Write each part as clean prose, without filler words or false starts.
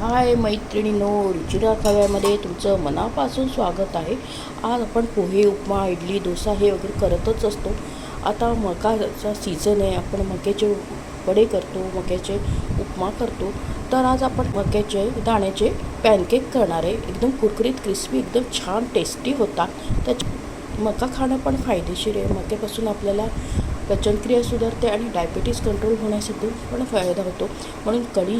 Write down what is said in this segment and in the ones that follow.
हाय मैत्रिणींनो, रुचिरा खव्यामध्ये तुमचं मनापासून स्वागत आहे. आज आपण पोहे, उपमा, इडली, डोसा हे वगैरे करतच असतो. आता मकाचा सीझन आहे, आपण मक्याचे वडे करतो, मक्याचे उपमा करतो. तर आज आपण मक्याचे दाण्याचे पॅनकेक करणार आहे. एकदम कुरकुरीत, क्रिस्पी, एकदम छान टेस्टी होतात. मका खाणं पण फायदेशीर आहे. मक्यापासून आपल्याला पचनक्रिया सुधारते आणि डायबिटीज कंट्रोल होण्यासाठी पण फायदा होतो. म्हणून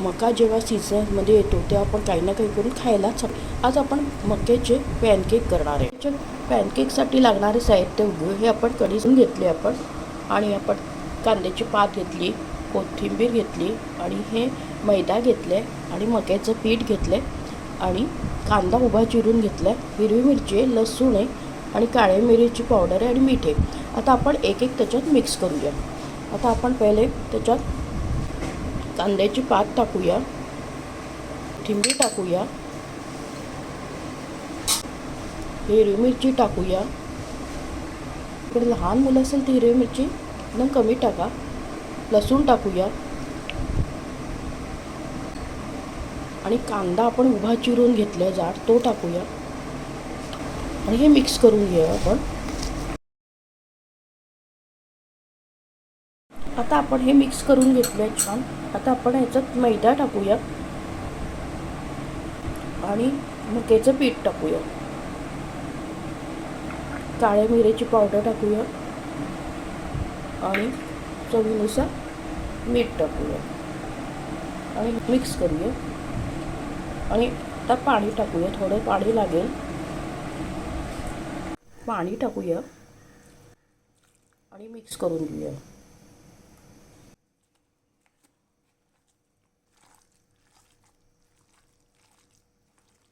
मका जेव्हा सीझनमध्ये येतो तेव्हा आपण काही ना काही करून खायलाच हवं. आज आपण मक्याचे पॅनकेक करणार आहे. पॅनकेकसाठी लागणारे साहित्य हे आपण कढीतून घेतले आणि आपण कांद्याची पात घेतली, कोथिंबीर घेतली आणि हे मैदा घेतले आणि मक्याचं पीठ घेतले आणि कांदा उभा चिरून घेतला, हिरवी मिरची, लसूण आहे आणि काळी मिरीची पावडर आहे आणि मीठ आहे. आता आपण एक त्याच्यात मिक्स करूया. आता आपण पहिले त्याच्यात कांद्याची पात टाकूया, कोथिंबीर टाकूया, हिरवी मिरची टाकूया. इकडे लहान मुलं असेल तर हिरवी मिरची एकदम कमी टाका. लसूण टाकूया आणि कांदा आपण उभा चिरून घेतला जाड तो टाकूया आणि हे मिक्स करून घेऊया आपण. आता आपण हे मिक्स करून घेतलंय छान. आता आपण ह्याच्यात मैदा टाकूया आणि मक्याचं पीठ टाकूया, काळ्या मिरीची पावडर टाकूया आणि चवीनुसार मीठ टाकूया आणि मिक्स करूया. आणि आता पाणी टाकूया, थोडं पाणी लागेल. पाणी टाकूया आणि मिक्स करून घेऊया.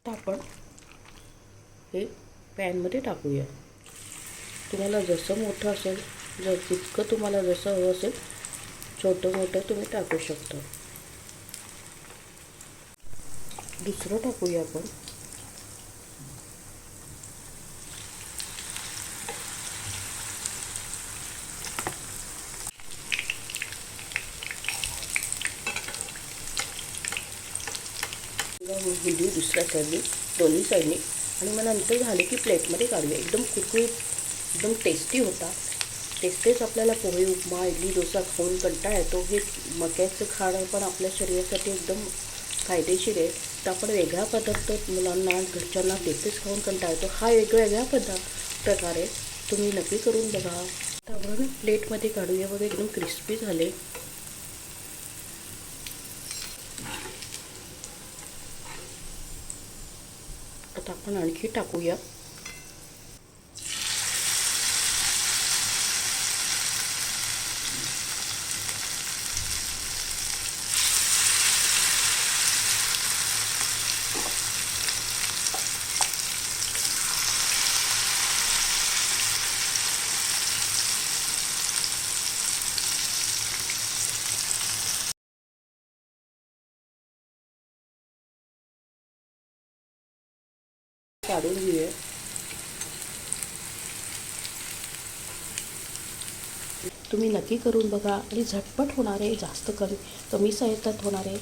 आता आपण हे पॅनमध्ये टाकूया. तुम्हाला जसं मोठं असेल, जितकं तुम्हाला जसं हवं असेल छोटं मोठं तुम्ही टाकू शकता. दुसरं टाकूया आपण. हिरवी दुसऱ्या साईडनी, दोन्ही साईडनी आणि मग नंतर झाले की प्लेटमध्ये काढूया. एकदम कुरकुरीत, एकदम टेस्टी होता. तेच आपल्याला पोहे, उपमा, इडली, डोसा खाऊन कंटाळा येतो. हे मक्याचं खाणं पण आपल्या शरीरासाठी एकदम फायदेशीर आहे. तर आपण वेगळा पदार्थ मुलांना, घरच्यांना तेच खाऊन कंटाळा येतो. हा वेगळ्या प्रकारे तुम्ही नक्की करून बघा. आता आपण प्लेटमध्ये काढूया. बघा एकदम क्रिस्पी झाले. आता आपण आणखी टाकूया. काढून घेऊया. तुम्ही नक्की करून बघा आणि झटपट होणार आहे. जास्त कमी साहित्यात होणार आहे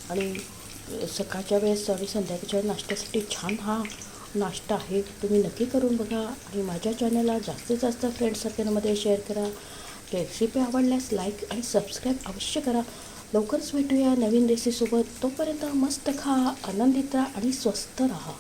आणि सकाळच्या वेळेस आणि संध्याकाळच्या नाश्त्यासाठी छान हा नाश्ता आहे. तुम्ही नक्की करून बघा आणि माझ्या चॅनलला जास्तीत जास्त फ्रेंड सर्कलमध्ये शेअर करा. रेसिपी आवडल्यास लाईक आणि सबस्क्राईब अवश्य करा. लवकरच भेटूया नवीन रेसिपीसोबत. तोपर्यंत मस्त खा, आनंदित राहा आणि स्वस्थ राहा.